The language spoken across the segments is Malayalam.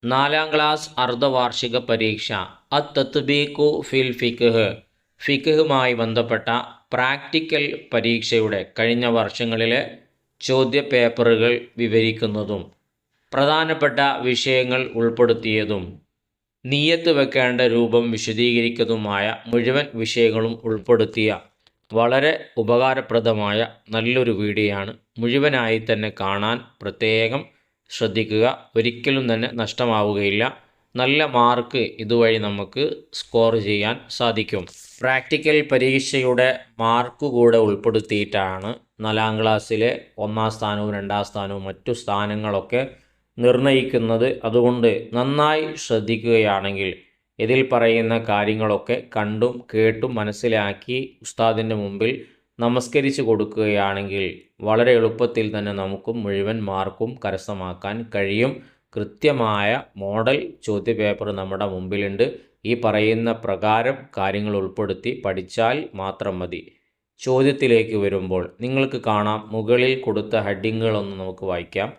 നാലാം ക്ലാസ് അർദ്ധവാർഷിക പരീക്ഷ അത്തത്ബീഖു ഫിൽ ഫിഖ്ഹ് ഫിഖ്ഹുമായി ബന്ധപ്പെട്ട പ്രാക്ടിക്കൽ പരീക്ഷയുടെ കഴിഞ്ഞ വർഷങ്ങളിലെ ചോദ്യപേപ്പറുകൾ വിവരിക്കുന്നതും പ്രധാനപ്പെട്ട വിഷയങ്ങൾ ഉൾപ്പെടുത്തിയതും നിയ്യത്ത് വെക്കേണ്ട രൂപം വിശദീകരിക്കുന്നതുമായ മുഴുവൻ വിഷയങ്ങളും ഉൾപ്പെടുത്തിയ വളരെ ഉപകാരപ്രദമായ നല്ലൊരു വീഡിയോയാണ്. മുഴുവനായി തന്നെ കാണാൻ പ്രത്യേകം ശ്രദ്ധിക്കുക. ഒരിക്കലും തന്നെ നഷ്ടമാവുകയില്ല. നല്ല മാർക്ക് ഇതുവഴി നമുക്ക് സ്കോർ ചെയ്യാൻ സാധിക്കും. പ്രാക്ടിക്കൽ പരീക്ഷയുടെ മാർക്ക് കൂടെ ഉൾപ്പെടുത്തിയിട്ടാണ് 4ാം ക്ലാസ്സിലെ 1ാം സ്ഥാനവും 2ാം സ്ഥാനവും മറ്റു സ്ഥാനങ്ങളൊക്കെ നിർണ്ണയിക്കുന്നത്. അതുകൊണ്ട് നന്നായി ശ്രദ്ധിക്കുകയാണെങ്കിൽ ഇതിൽ പറയുന്ന കാര്യങ്ങളൊക്കെ കണ്ടും കേട്ടും മനസ്സിലാക്കി ഉസ്താദിൻ്റെ മുമ്പിൽ നമസ്കരിച്ച് കൊടുക്കുകയാണെങ്കിൽ വളരെ എളുപ്പത്തിൽ തന്നെ നമുക്കും മുഴുവൻ മാർക്കും കരസ്ഥമാക്കാൻ കഴിയും. കൃത്യമായ മോഡൽ ചോദ്യപേപ്പർ നമ്മുടെ മുമ്പിലുണ്ട്. ഈ പറയുന്ന പ്രകാരം കാര്യങ്ങൾ ഉൾപ്പെടുത്തി പഠിച്ചാൽ മാത്രം മതി. ചോദ്യത്തിലേക്ക് വരുമ്പോൾ നിങ്ങൾക്ക് കാണാം, മുകളിൽ കൊടുത്ത ഹെഡിങ്ങുകളൊന്ന് നമുക്ക് വായിക്കാം.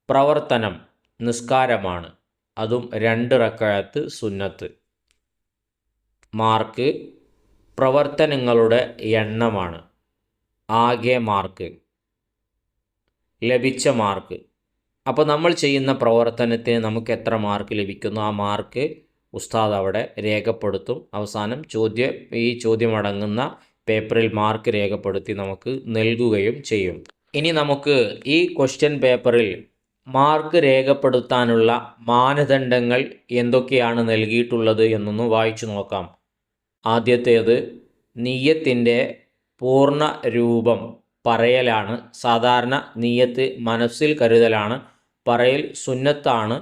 പ്രവർത്തനം നിസ്കാരമാണ്, അതും 2 റക്അത്ത് സുന്നത്ത്. മാർക്ക് പ്രവർത്തനങ്ങളുടെ എണ്ണമാണ്, ആകെ മാർക്ക്, ലഭിച്ച മാർക്ക്. അപ്പോൾ നമ്മൾ ചെയ്യുന്ന പ്രവർത്തനത്തിന് നമുക്ക് എത്ര മാർക്ക് ലഭിക്കുന്നു ആ മാർക്ക് ഉസ്താദ് അവിടെ രേഖപ്പെടുത്തും. അവസാനം ഈ ചോദ്യമടങ്ങുന്ന പേപ്പറിൽ മാർക്ക് രേഖപ്പെടുത്തി നമുക്ക് നൽകുകയും ചെയ്യും. ഇനി നമുക്ക് ഈ ക്വസ്റ്റ്യൻ പേപ്പറിൽ മാർക്ക് രേഖപ്പെടുത്താനുള്ള മാനദണ്ഡങ്ങൾ എന്തൊക്കെയാണ് നൽകിയിട്ടുള്ളത് എന്നൊന്ന് വായിച്ചു നോക്കാം. ആദ്യത്തേത് നിയ്യത്തിൻ്റെ പൂർണ്ണ രൂപം പറയലാണ്. സാധാരണ നിയ്യത്ത് മനസ്സിൽ കരുതലാണ്, പറയൽ സുന്നത്താണ്.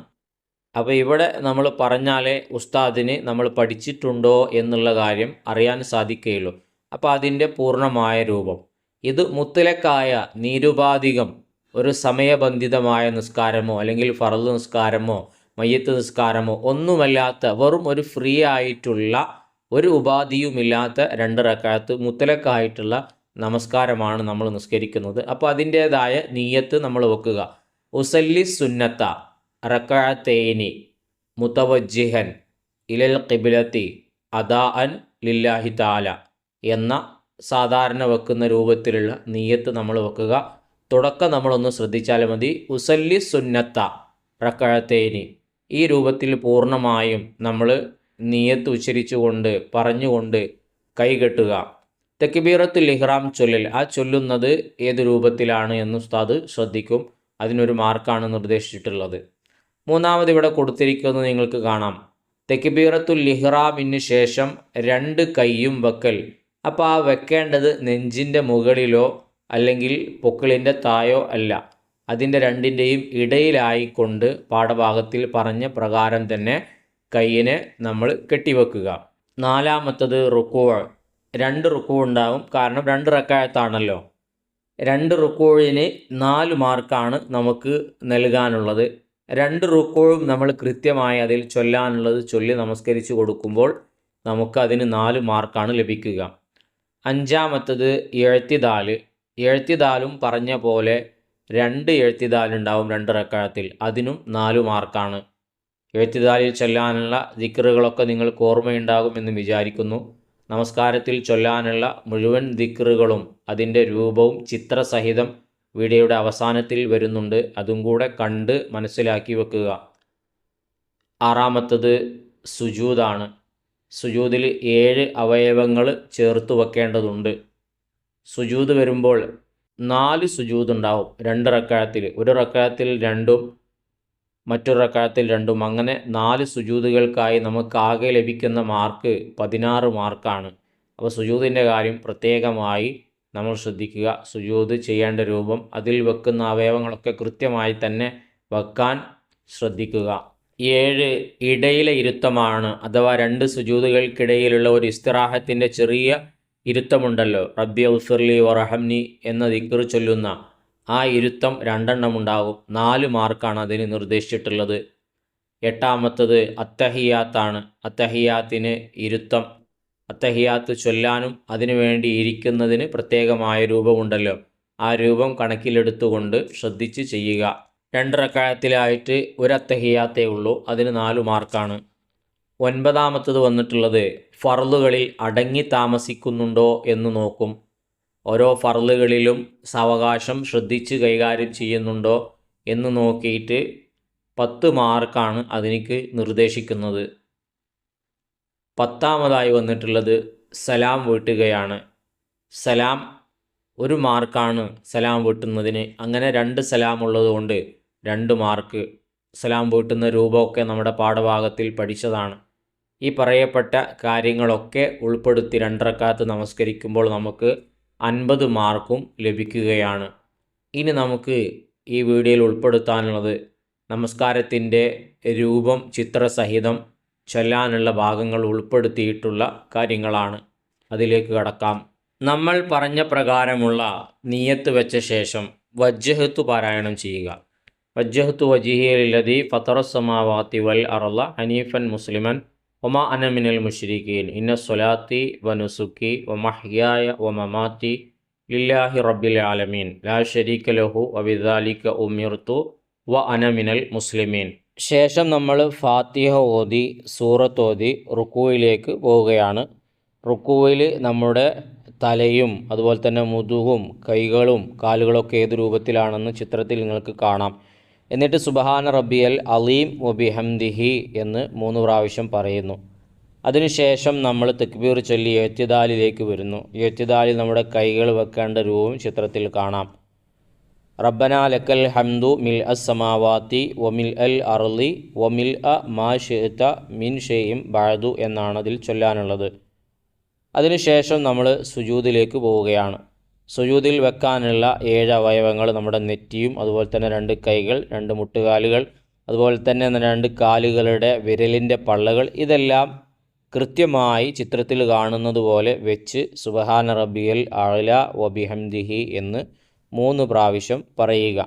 അപ്പോൾ ഇവിടെ നമ്മൾ പറഞ്ഞാലേ ഉസ്താദിന് നമ്മൾ പഠിച്ചിട്ടുണ്ടോ എന്നുള്ള കാര്യം അറിയാൻ സാധിക്കുകയുള്ളൂ. അപ്പോൾ അതിൻ്റെ പൂർണ്ണമായ രൂപം ഇത് മുത്തലക്കായ നിരുപാധികം ഒരു സമയബന്ധിതമായ നിസ്കാരമോ അല്ലെങ്കിൽ ഫർദ് നിസ്കാരമോ മയ്യത്ത് നിസ്കാരമോ ഒന്നുമല്ലാത്ത വെറും ഒരു ഫ്രീ ആയിട്ടുള്ള ഒരു ഉപാധിയുമില്ലാത്ത 2 റക്അത്ത് മുത്തലക്കായിട്ടുള്ള നമസ്കാരമാണ് നമ്മൾ നിസ്കരിക്കുന്നത്. അപ്പോൾ അതിൻ്റേതായ നിയ്യത്ത് നമ്മൾ വെക്കുക. ഉസല്ലി സുന്നത്ത റക്അത്തൈനി മുതവജ്ജിഹൻ ഇലൽ ഖിബ്ലത്തി അദാഅൻ ലില്ലാഹി തആല എന്ന സാധാരണ വെക്കുന്ന രൂപത്തിലുള്ള നിയ്യത്ത് നമ്മൾ വെക്കുക. തുടക്കം നമ്മളൊന്ന് ശ്രദ്ധിച്ചാൽ മതി. ഉസല്ലി സുന്നത്ത റക്അത്തൈനി, ഈ രൂപത്തിൽ പൂർണ്ണമായും നമ്മൾ നിയ്യത്ത് ഉച്ചരിച്ചുകൊണ്ട് പറഞ്ഞുകൊണ്ട് കൈകെട്ടുക. തക്ബീറത്തുൽ ഇഹ്റാം ചൊല്ലൽ, ആ ചൊല്ലുന്നത് ഏത് രൂപത്തിലാണ് എന്ന് ഉസ്താദ് ശ്രദ്ധിക്കും. അതിനൊരു മാർക്കാണ് നിർദ്ദേശിച്ചിട്ടുള്ളത്. മൂന്നാമത് ഇവിടെ കൊടുത്തിരിക്കുന്നത് നിങ്ങൾക്ക് കാണാം, തക്ബീറത്തുൽ ഇഹ്റാമിന് ശേഷം 2 കൈയും വെക്കൽ. അപ്പോൾ ആ വെക്കേണ്ടത് നെഞ്ചിൻ്റെ മുകളിലോ അല്ലെങ്കിൽ പൊക്കിളിൻ്റെ തായോ അല്ല, അതിൻ്റെ 2ൻ്റെയും ഇടയിലായിക്കൊണ്ട് പാഠഭാഗത്തിൽ പറഞ്ഞ പ്രകാരം തന്നെ കൈയിനെ നമ്മൾ കെട്ടിവെക്കുക. നാലാമത്തത് റുക്കൂ. 2 റുക്കൂ ഉണ്ടാവും, കാരണം 2 റക്അത്താണല്ലോ. 2 റുക്കൂഴിന് 4 മാർക്കാണ് നമുക്ക് നൽകാനുള്ളത്. 2 റുക്കൂഴും നമ്മൾ കൃത്യമായി അതിൽ ചൊല്ലാനുള്ളത് ചൊല്ലി നമസ്കരിച്ച് കൊടുക്കുമ്പോൾ നമുക്കതിന് 4 മാർക്കാണ് ലഭിക്കുക. അഞ്ചാമത്തത് എഴുത്തിദാല്. എഴുത്തിദാലും പറഞ്ഞ പോലെ 2 എഴുത്തിദാലുണ്ടാവും 2 റക്അത്തിൽ, അതിനും 4 മാർക്കാണ്. എഴുത്തിദാലിൽ ചൊല്ലാനുള്ള ദിക്റുകളൊക്കെ നിങ്ങൾക്ക് ഓർമ്മയുണ്ടാകുമെന്ന് വിചാരിക്കുന്നു. നമസ്കാരത്തിൽ ചൊല്ലാനുള്ള മുഴുവൻ ദിക്റുകളും അതിൻ്റെ രൂപവും ചിത്രസഹിതം വീഡിയോയുടെ അവസാനത്തിൽ വരുന്നുണ്ട്. അതും കൂടെ കണ്ട് മനസ്സിലാക്കി വെക്കുക. ആറാമത്തത് സുജൂദാണ്. സുജൂദിൽ 7 അവയവങ്ങൾ ചേർത്ത് വെക്കേണ്ടതുണ്ട്. സുജൂദ് വരുമ്പോൾ 4 സുജൂദ് ഉണ്ടാവും 2 റക്അത്തിൽ. ഒരു റക്അത്തിൽ 2ഉം മറ്റൊരു റക്അത്തിൽ 2ഉം, അങ്ങനെ 4 സുജൂദുകൾക്കായി നമുക്ക് ആകെ ലഭിക്കുന്ന മാർക്ക് 16 മാർക്കാണ്. അപ്പോൾ സുജൂദിൻ്റെ കാര്യം പ്രത്യേകമായി നമ്മൾ ശ്രദ്ധിക്കുക. സുജൂദ് ചെയ്യേണ്ട രൂപം, അതിൽ വെക്കുന്ന അവയവങ്ങളൊക്കെ കൃത്യമായി തന്നെ വെക്കാൻ ശ്രദ്ധിക്കുക. 7 ഇടയിലെ ഇരുത്തമാണ്, അഥവാ 2 സുജൂദുകൾക്കിടയിലുള്ള ഒരു ഇസ്തിറാഹത്തിൻ്റെ ചെറിയ ഇരുത്തമുണ്ടല്ലോ, റബ്ബി ഗ്ഫിർലി വറഹംനി എന്ന ദിക്ർ ചൊല്ലുന്ന ആ ഇരുത്തം 2 എണ്ണം ഉണ്ടാകും. 4 മാർക്കാണ് അതിന് നിർദ്ദേശിച്ചിട്ടുള്ളത്. എട്ടാമത്തത് അത്തഹിയാത്താണ്. അത്തഹിയാത്തിന് ഇരുത്തം, അത്തഹിയാത്ത് ചൊല്ലാനും അതിനുവേണ്ടി ഇരിക്കുന്നതിന് പ്രത്യേകമായ രൂപമുണ്ടല്ലോ, ആ രൂപം കണക്കിലെടുത്തുകൊണ്ട് ശ്രദ്ധിച്ച് ചെയ്യുക. 2 റക്അത്തിലായിട്ട് ഒരു അത്തഹിയാത്തേ ഉള്ളൂ, അതിന് 4 മാർക്കാണ്. 9ാമത്തത് വന്നിട്ടുള്ളത് ഫർളുകളിൽ അടങ്ങി താമസിക്കുന്നുണ്ടോ എന്ന് നോക്കും. ഓരോ ഫർളുകളിലും സാവകാശം ശ്രദ്ധിച്ച് കൈകാര്യം ചെയ്യുന്നുണ്ടോ എന്ന് നോക്കിയിട്ട് 10 മാർക്കാണ് അതിനിക്ക് നിർദ്ദേശിക്കുന്നത്. 10ാമതായി വന്നിട്ടുള്ളത് സലാം വീട്ടുകയാണ്. സലാം 1 മാർക്കാണ് സലാം വീട്ടുന്നതിന്. അങ്ങനെ 2 സലാം ഉള്ളതുകൊണ്ട് 2 മാർക്ക്. സലാം വീട്ടുന്ന രൂപമൊക്കെ നമ്മുടെ പാഠഭാഗത്തിൽ പഠിച്ചതാണ്. ഈ പറയപ്പെട്ട കാര്യങ്ങളൊക്കെ ഉൾപ്പെടുത്തി 2 റക്അത്ത് നമസ്കരിക്കുമ്പോൾ നമുക്ക് 50 മാർക്കും ലഭിക്കുകയാണ്. ഇനി നമുക്ക് ഈ വീഡിയോയിൽ ഉൾപ്പെടുത്താനുള്ളത് നമസ്കാരത്തിൻ്റെ രൂപം ചിത്രസഹിതം ചൊല്ലാനുള്ള ഭാഗങ്ങൾ ഉൾപ്പെടുത്തിയിട്ടുള്ള കാര്യങ്ങളാണ്. അതിലേക്ക് കടക്കാം. നമ്മൾ പറഞ്ഞ പ്രകാരമുള്ള നിയ്യത്ത് വെച്ച ശേഷം വജ്ജഹത്തു പാരായണം ചെയ്യുക. വജ്ജഹത്തു വജിഹിയല്ലദീ ഫത്തറസ്സമാവാതി വൽ അർള ഹനീഫൻ മുസ്ലിമൻ വമാ അന മിനൽ മുശ്രിക്കീൻ ഇന്ന സ്വലാത്തി വനുസുക്കി വമഹ്യായ വമമാതി ലില്ലാഹി റബ്ബിൽ ആലമീൻ ലാ ശരീക ലഹു വബിദാലിക ഉമിർതു വ അന മിനൽ മുസ്ലിമീൻ. ശേഷം നമ്മൾ ഫാത്തിഹ ഓതി സൂറത്ത് ഓതി റുക്കൂയിലേക്ക് പോവുകയാണ്. റുക്കൂയിൽ നമ്മുടെ തലയും അതുപോലെ തന്നെ മുതുകും കൈകളും കാലുകളൊക്കെ ഏത് രൂപത്തിലാണെന്ന് ചിത്രത്തിൽ നിങ്ങൾക്ക് കാണാം. എന്നിട്ട് സുബ്ഹാന റബ്ബിയൽ അലീം വബിഹംദിഹി എന്ന് 3 പ്രാവശ്യം പറയുന്നു. അതിനുശേഷം നമ്മൾ തക്ബീർ ചൊല്ലി ഇഅ്തിദാലിലേക്ക് വരുന്നു. ഇഅ്തിദാലിൽ നമ്മുടെ കൈകൾ വെക്കേണ്ട രൂപം ചിത്രത്തിൽ കാണാം. റബ്ബനാ ലക്കൽ ഹംദു മിൽ അസ് സമാവാതി വമിൽ അൽ അർളി വമിൽ അ മാ ഷിഅ്ത മിൻ ഷൈഇൻ ബഅദു എന്നാണ് അതിൽ ചൊല്ലാനുള്ളത്. അതിനുശേഷം നമ്മൾ സുജൂദിലേക്ക് പോവുകയാണ്. സുജൂദിൽ വെക്കാനുള്ള 7 അവയവങ്ങൾ നമ്മുടെ നെറ്റിയും അതുപോലെ തന്നെ 2 കൈകൾ, 2 മുട്ടുകാലുകൾ, അതുപോലെ തന്നെ 2 കാലുകളുടെ വിരലിൻ്റെ പള്ളകൾ, ഇതെല്ലാം കൃത്യമായി ചിത്രത്തിൽ കാണുന്നത് പോലെ വെച്ച് സുബ്ഹാന റബ്ബിയൽ അഅ്ല വബിഹംദിഹി എന്ന് 3 പ്രാവശ്യം പറയുക.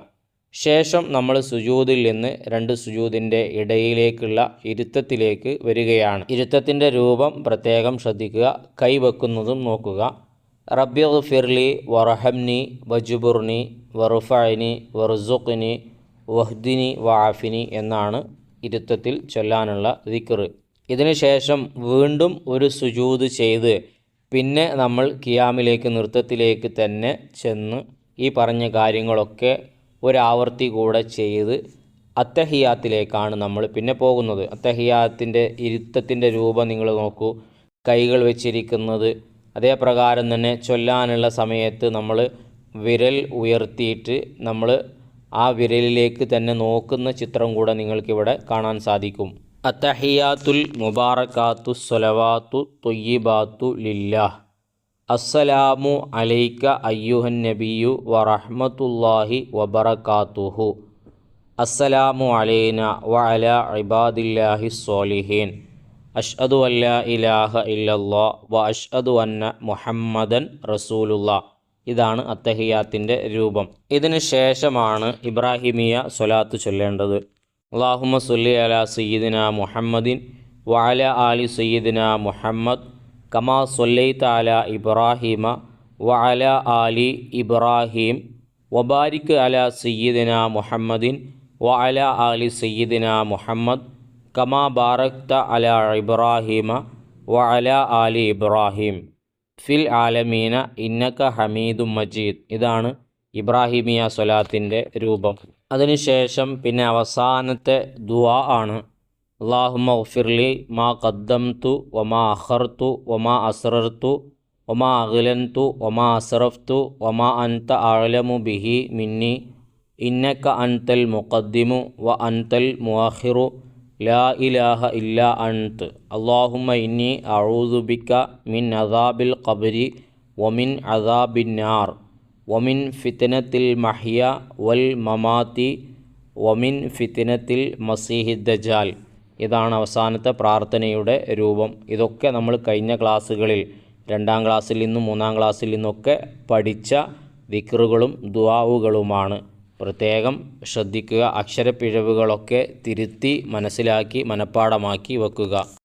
ശേഷം നമ്മൾ സുജൂദിൽ നിന്ന് 2 സുജൂദിൻ്റെ ഇടയിലേക്കുള്ള ഇരുത്തത്തിലേക്ക് വരികയാണ്. ഇരുത്തത്തിൻ്റെ രൂപം പ്രത്യേകം ശ്രദ്ധിക്കുക. കൈ വെക്കുന്നതും നോക്കുക. റബ്ബിഗ്ഫിർലി വറഹംനി വജ്ബുർനി വറുഫഅനി വർസുഖ്നി വഹ്ദിനി വആഫിനി എന്നാണ് ഇരുത്തത്തിൽ ചൊല്ലാനുള്ള ദിക്ർ. ഇതിനുശേഷം വീണ്ടും ഒരു സുജൂദ് ചെയ്ത് പിന്നെ നമ്മൾ ഖിയാമിലേക്ക് നൃത്തത്തിലേക്ക് തന്നെ ചെന്ന് ഈ പറഞ്ഞ കാര്യങ്ങളൊക്കെ ഒരാവർത്തി കൂടെ ചെയ്ത് അത്തഹിയാത്തിലേക്കാണ് നമ്മൾ പിന്നെ പോകുന്നത്. അത്തഹിയാത്തിൻ്റെ ഇരുത്തത്തിൻ്റെ രൂപം നിങ്ങൾ നോക്കൂ. കൈകൾ വെച്ചിരിക്കുന്നത് അതേപ്രകാരം തന്നെ ചൊല്ലാനുള്ള സമയത്ത് നമ്മൾ വിരൽ ഉയർത്തിയിട്ട് നമ്മൾ ആ വിരലിലേക്ക് തന്നെ നോക്കുന്ന ചിത്രം കൂടെ നിങ്ങൾക്കിവിടെ കാണാൻ സാധിക്കും. അത്തഹിയാത്തുൽ മുബാറകാത്തു സ്വലവാത്തു ത്വയ്യിബാത്തു ലില്ലാഹ് അസ്സലാമു അലൈക അയ്യുഹൻ നബിയു വറഹ്മത്തുള്ളാഹി വബറകാതുഹു അസ്സലാമു അലൈനാ വഅലാ ഇബാദില്ലാഹി സ്വാലിഹീൻ അഷ്ഹദു അല്ലാ ഇലാഹ ഇല്ലല്ലാഹ് വ അഷ്ഹദു അന്ന മുഹമ്മദൻ റസൂലുള്ളാഹ്. ഇതാണ് അത്തഹിയാത്തിൻ്റെ രൂപം. ഇതിന് ശേഷമാണ് ഇബ്രാഹിമിയ സ്വലാത്ത് ചൊല്ലേണ്ടത്. അല്ലാഹുമ്മ സ്വല്ലി അലാ സയ്യിദിന മുഹമ്മദിൻ വഅലാ ആലി സയ്യിദിന മുഹമ്മദ് കമാ സ്വല്ലൈത അലാ ഇബ്രാഹിമ വഅലാ ആലി ഇബ്രാഹിം വബാരിക് അലാ സയ്യിദിന മുഹമ്മദിൻ വഅലാ ആലി സയ്യിദിന മുഹമ്മദ് കമാ ബാറക്ത അലാ ഇബ്രാഹിമ വഅലാ ആലി ഇബ്രാഹിം ഫിൽ ആലമീന ഇന്നക ഹമീദും മജീദ്. ഇതാണ് ഇബ്രാഹിമിയ സ്വലാത്തിൻ്റെ രൂപം. അതിനുശേഷം പിന്നെ അവസാനത്തെ ദുആ ആണ്. അല്ലാഹുമ്മഗ്ഫിർലി മാ ഖദ്ദംതു വമാ അഖർതു വമാ അസ്റർതു വമാ അഗ്ലൻതു വമാ അസ്റഫ്തു വമാ അൻത അഅലമു ബിഹി മിന്നി ഇന്നക അൻതൽ മുഖദ്ദിമു വ അൻതൽ മുഅഖിറു ലാ ഇലാഹ ഇല്ലാ അൻത്. അല്ലാഹുമ്മ ഇന്നി അഊദു ബിക മിൻ അദാബിൽ ഖബ്രി വമിൻ അദാബിൻ നാർ വമിൻ ഫിത്നത്തിൽ മഹ്യ വൽ മമാതി വമിൻ ഫിത്നത്തിൽ മസീഹിദ് ദജാൽ. ഇതാണ് അവസാനത്തെ പ്രാർത്ഥനയുടെ രൂപം. ഇതൊക്കെ നമ്മൾ കഴിഞ്ഞ ക്ലാസ്സുകളിൽ 2ാം ക്ലാസ്സിൽ നിന്നും 3ാം ക്ലാസ്സിൽ നിന്നൊക്കെ പഠിച്ച ദിക്റുകളും ദുആവുകളുമാണ്. പ്രത്യേകം ശ്രദ്ധിക്കുക. അക്ഷരപ്പിഴവുകളൊക്കെ തിരുത്തി മനസ്സിലാക്കി മനഃപ്പാഠമാക്കി വെക്കുക.